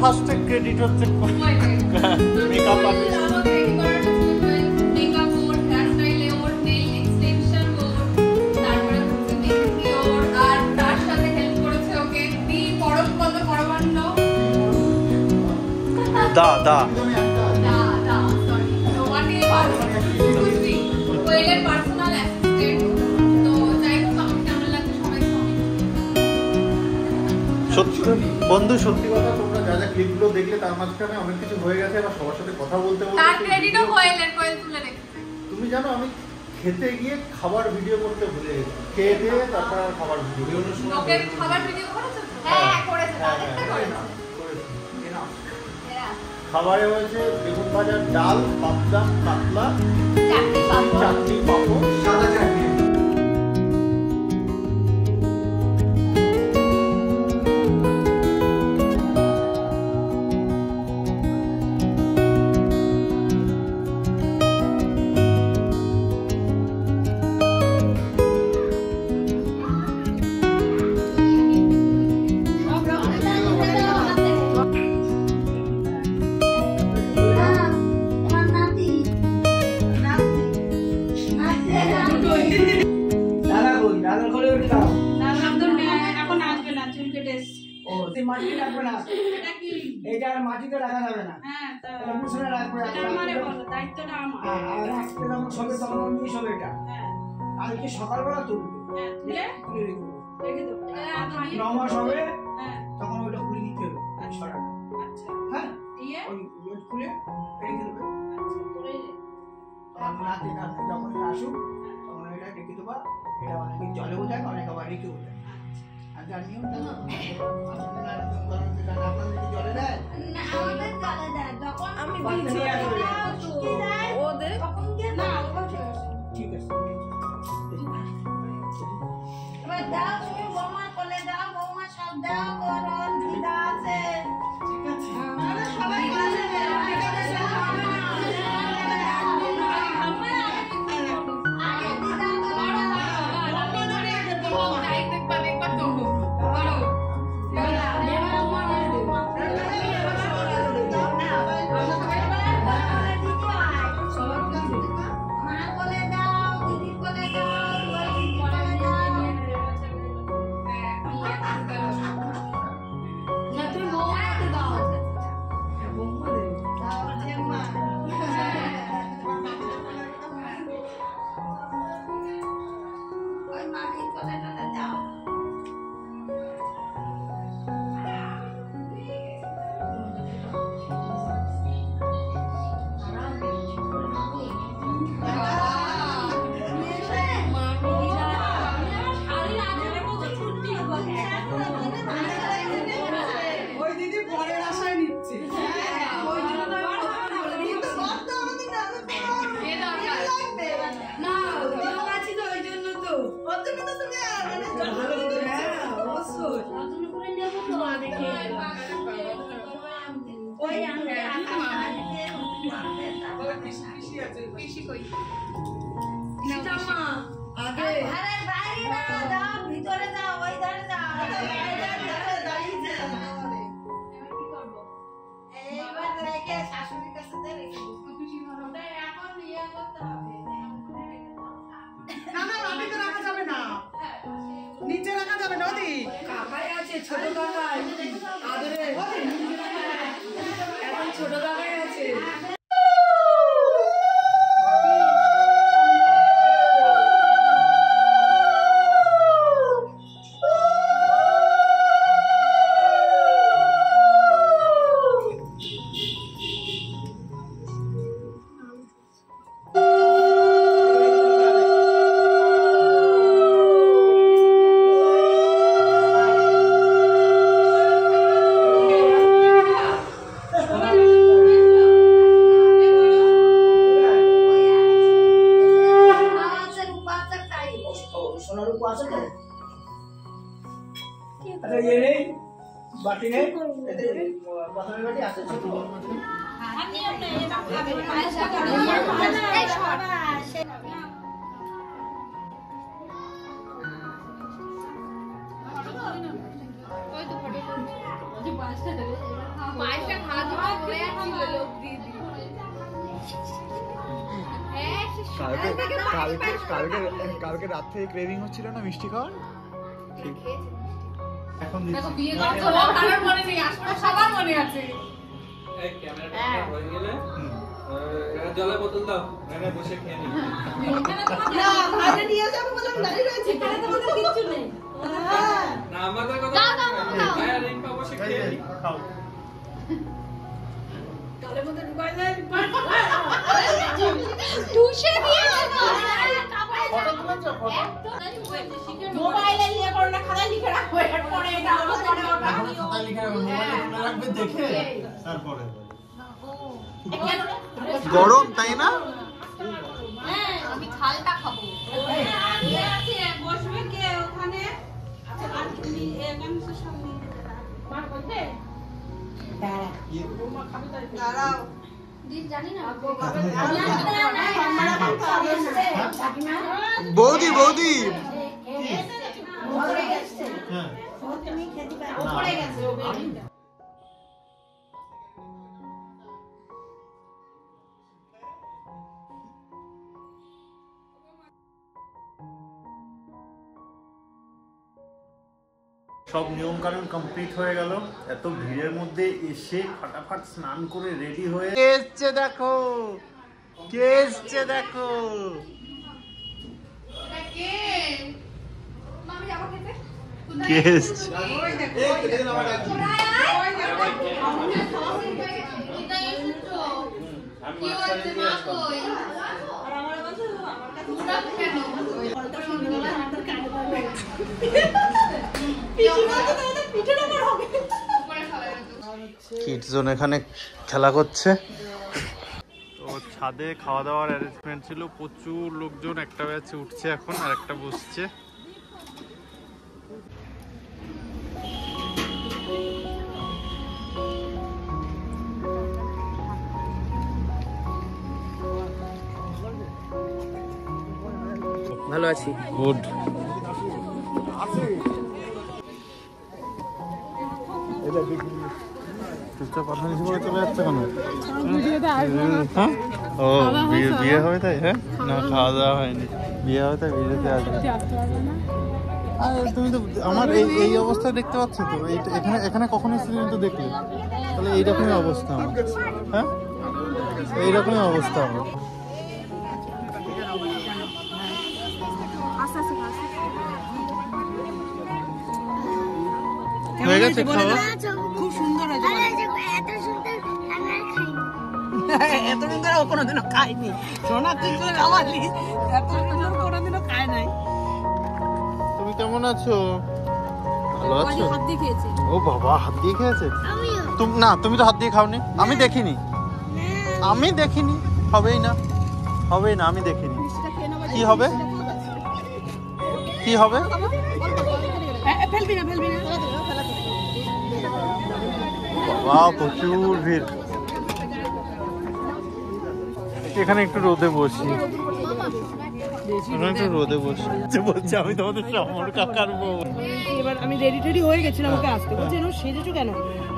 First credit হচ্ছে makeup artist makeup ওর hair স্টাইলে ওর nail extension ওর তারপরে হচ্ছে মেহেন্দি ওর আর তার সাথে হেল্প করেছে ওকে দি পরমপদ পরমান্ন দা সরি তো ওয়াট ইজ কোয়েলের পার্সোনাল অ্যাসিস্ট্যান্ট তো যাই হোক আমাকে কেমন লাগছে সবাই সত্যি বন্ধু সত্যি কথা তোমরা যা যা ক্লিপগুলো দেখলে তার মাঝখানে অনেক কিছু হয়ে গেছে আর সবার সাথে কথা বলতে তার ক্রেডিটও কোয়েল তুলে রেখেছে। তুমি জানো আমি খেতে গিয়ে খাবার ভিডিও করতে ভুলে গেছি। খেয়ে দিয়ে তারপর আর খাবার ভিডিও লোকের খাবার ভিডিও করেছো? হ্যাঁ করেছে তাদেরটা করেছে। খাবারে হয়েছে বেগুন ভাজা, ডাল, পাবদা, কাতলা, চাটনি, পাঁপড়, সাদা চাটনি। মাটিতে রাখা যাবে না, রাখবে এটা কালকে সকালবেলা তুলবে, 9 মাস হবে তখন ওইটা খুলে নিতে হবে। হ্যাঁ খুলে রেখে দেবে। রাতে যখন আসুক তখন এটা রেখে দেবা। এটা অনেকে জলে বোঝায়, অনেকে আবার রেখে বোঝায়। আর যার নিয়ম জলে দেয় ঠিক আছে। ছোট কাকাই আদরে এখন ছোট কাকাই আছে। আচ্ছা ইয়ে নেই বাটি নেই প্রথমে বাটি আছে ছোট পায়েসটা খাওয়া হয়ে যাচ্ছিল লোক দিয়ে কালকে রাত থেকে ক্রেভিং হচ্ছিল না মিষ্টি খাওয়ার এখন দেখো বিয়ে করছো কারোর মনে নেই আসলে সবার মনে আছে এই ক্যামেরাটা হয়ে গেলে জলের বোতল দাও এখানে বসে খেয়ে নি না ভাইরে নিয়ে যাবো বলে আমি দাঁড়িয়ে রয়েছি এখানে তোমাদের কিচ্ছু নেই না আমাদের কথা ভাই আর রিম্পা বসে খেয়ে নি খাও গালের মধ্যে ঢুকাই দেন টুসে দিয়েছে ফটো তুলেছো ফটো মোবাইলে ইয়ে করো না খাতায় লিখে রাখো এরপরে এটা হলো পরে ওটা এখন খাতায় লিখে রাখবেন মোবাইলে তুলে রাখবে দেখে তারপরে গরম তাই না হ্যাঁ আমি ঝালটা খাবো বসবে কে ওখানে আচ্ছা আর তুমি এখানে সামনে মা বলতে দাঁড়াও জানি না বৌদি বৌদি হ্যাঁ সব নিয়ম কানুন কমপ্লিট হয়ে গেল এত ভিড়ের মধ্যে এসে ফাটাফাট স্নান করে রেডি হয়ে কে এসছে দেখো কে এসছে দেখো কে মামি যাবো খেতে কে এসছে কিডস জোন এখানে খেলা করছে তো ছাদে খাওয়া দাওয়ার অ্যারেঞ্জমেন্ট ছিল প্রচুর লোকজন একটা ব্যাচে উঠছে এখন আর একটা বসছে ভালো আছি গুড চুপচাপ কথা নিচে করে চলে যাচ্ছে কেন হ্যাঁ ও বিয়ে হবে তাই হ্যাঁ না খাওয়া দাওয়া হয়নি বিয়ে হবে তাই বিয়েতে আসবে আর তুমি তো আমার এই অবস্থা দেখতে পাচ্ছ তো এখানে এখানে কখন এসেছি তুমি তো দেখলে তাহলে এইরকমই অবস্থা আমার হ্যাঁ এইরকমই অবস্থা আমার হয়ে গেছে খাওয়া খুব সুন্দর হয়েছে এত সুন্দর ও কোনোদিনও খাইনি সোনা তুই তো খাওয়ালি এত সুন্দর কোনোদিনও খায় নাই তুমি কেমন আছো ভালো আছো হাত দিয়ে খেয়েছে ও বাবা হাত দিয়ে খেয়েছে তুমি না তুমি তো হাত দিয়ে খাওনি আমি দেখিনি হবেই না আমি দেখিনি কি হবে ফেলবি না বাবা প্রচুর ভিড় এখানে একটু রোদে বসি বলছি আমি তোমাদের সমর কাকার বউ এবার আমি রেডি হয়ে গেছিলাম ওকে আসতে বলছে এরকম সেজেছো কেন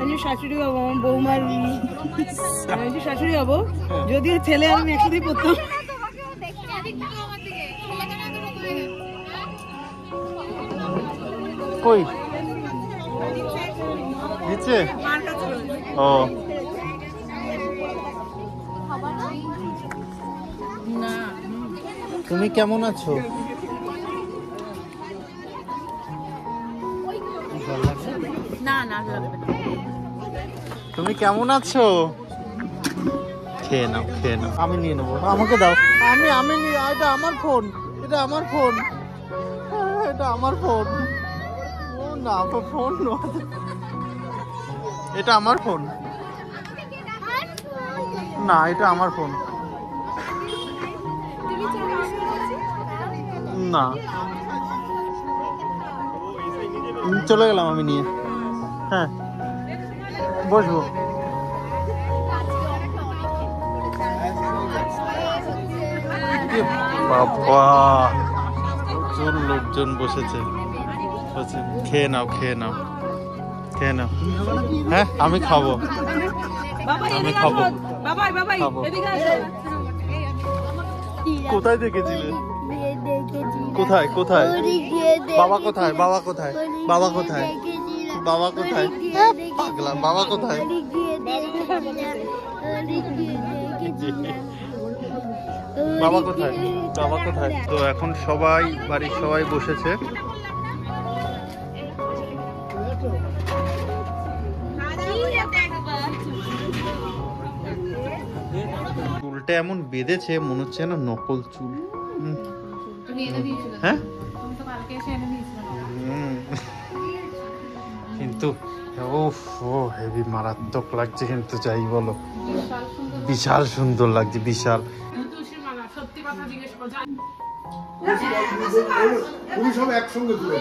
আমি শাশুড়ি হবো আমার বৌমার আমি শাশুড়ি হবো যদিও ছেলে আমি একসাথেই পড়তাম কই নিচে ও তুমি কেমন আছো তুমি কেমন আছো খেয়ে নাও আমি নিয়ে নেবো আমাকে দাও আমি নিয়ে এটা আমার ফোন ও না ফোন এটা আমার ফোন না এটা আমার ফোন না চলে গেলাম আমি নিয়ে। হ্যাঁ বসবো। বাবা প্রচুর লোকজন বসেছে। খেয়ে নাও খেয়ে নাও খেয়ে নাও। হ্যাঁ আমি খাবো, আমি খাবো। কোথায় দেখেছিলে? কোথায় কোথায়? বাবা কোথায়? বাবা কোথায়? বাবা কোথায়? বাবা কোথায়? পাগলা বাবা কোথায়? বাবা কোথায়? বাবা কোথায়? তো এখন সবাই বাড়ির সবাই বসেছে। চুলটা এমন বেঁধেছে মনে হচ্ছে না নকল চুল। হ্যাঁ কিন্তু হেভি মারাত্মক লাগছে কিন্তু, যাই বলো বিশাল সুন্দর লাগছে, বিশাল। সব একসঙ্গে তুলে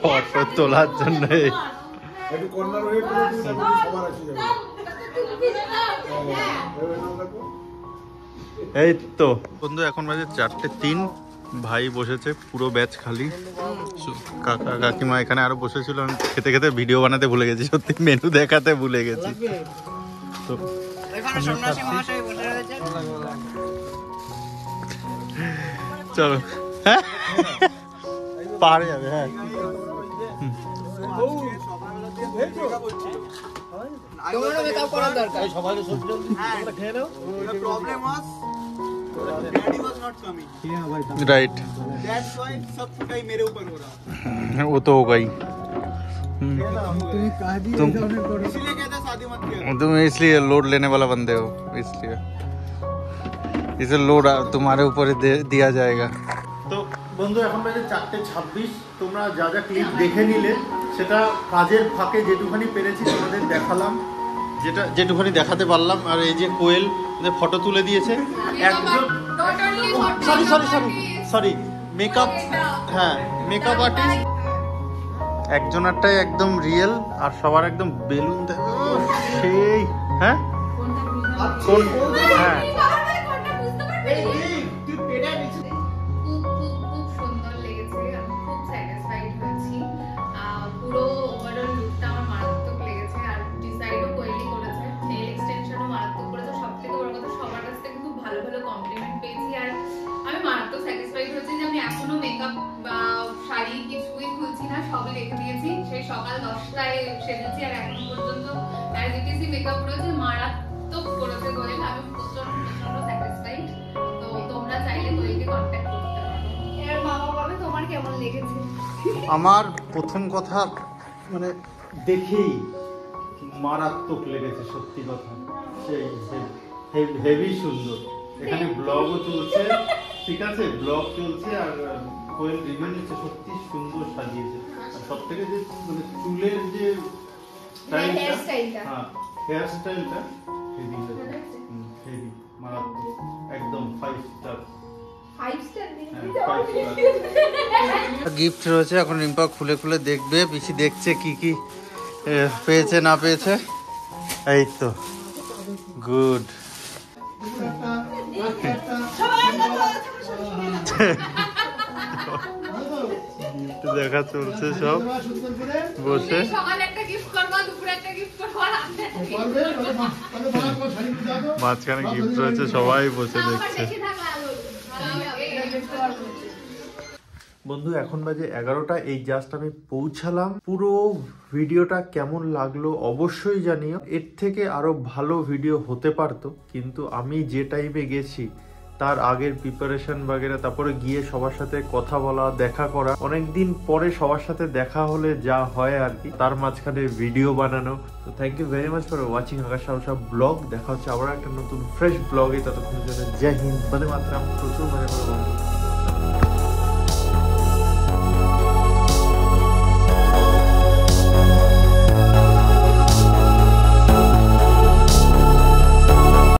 ফটো তোলার জন্য একটু কর্নার হয়ে সবার আসি যাবে। এই তো বন্ধু এখন বাজে 4:03, ভাই বসেছে, পুরো ব্যাচ খালি। কাকা কাকিমা এখানে আরো বসেছিল, আমি খেতে খেতে ভিডিও বানাতে ভুলে গেছি, সত্যি মেনু দেখাতে ভুলে গেছি। তো চলো হ্যাঁ পাহাড়ে যাবে। হ্যাঁ राइट वो तो होगा ही। तुम इसलिए लोड लेने वाला बंदे हो, इसलिए इसे लोड तुम्हारे ऊपर दिया जाएगा। তো বন্ধু এখন বাজে 4:26, তোমরা যা যা ক্লিপ দেখে নিলে সেটা কাজের ফাঁকে যেটুখানি পেরেছি তোমাদের দেখালাম, যেটুখানি দেখাতে পারলাম। আর এই যে কোয়েল ফটো তুলে দিয়েছে একজন, সরি মেকআপ, হ্যাঁ মেকআপ আর্টিস্ট একজনেরটাই একদম রিয়েল, আর সবার একদম বেলুন সেই। হ্যাঁ কোন? হ্যাঁ সকাল 10টায় সেজেছি আর এখন পর্যন্ত অ্যাজিটিসি মেকআপ করেছে, মারাত্মক করেছে কোয়েল। আমি প্রচন্ড স্যাটিসফাইড। তো তোমরা চাইলে কোয়েলকে কন্ট্যাক্ট করতে পারো। এর মামা বলে তোমার কেমন লেগেছে? আমার প্রথম কথা মানে দেখেই মারাত্মক লেগেছে, সত্যি কথা। সেই হেভি সুন্দর। এখানে ব্লগও চলছে, ঠিক আছে, ব্লগ চলছে আর কোয়েল রিভিউ নিচ্ছে, সত্যি সুন্দর সাজিয়েছে। সব থেকে যে মানে চুলের যে স্টাইলটা, হ্যাঁ হেয়ার স্টাইলটা হেভি হেভি মারাত্মক, একদম 5 স্টার। গিফট রয়েছে, এখন রিম্পা খুলে খুলে দেখবে, পিসি দেখছে কি কি পেয়েছে না পেয়েছে। এই তো গুড। দেখা চলছে সব বসে, মাঝখানে গিফট রয়েছে, সবাই বসে দেখছে। বন্ধু এখন বাজে 11টা, এই জাস্ট আমি পৌঁছালাম। পুরো ভিডিওটা কেমন লাগলো অবশ্যই জানিও। এর থেকে আরো ভালো ভিডিও হতে পারতো, কিন্তু আমি যে টাইমে গেছি তার আগের প্রিপারেশন বাগেরা, তারপরে গিয়ে সবার সাথে কথা বলা, দেখা করা, অনেকদিন পরে সবার সাথে দেখা হলে যা হয় আর কি, তার মাঝখানে ভিডিও বানানো। তো thank you very much for watching Akash সাহসা ব্লগ। দেখা হচ্ছে আবার একটা নতুন ফ্রেশ ব্লগে, ততক্ষণ জন্য জয় হিন্দ, বন্দে মাতরম, প্রচুর মনে করবো।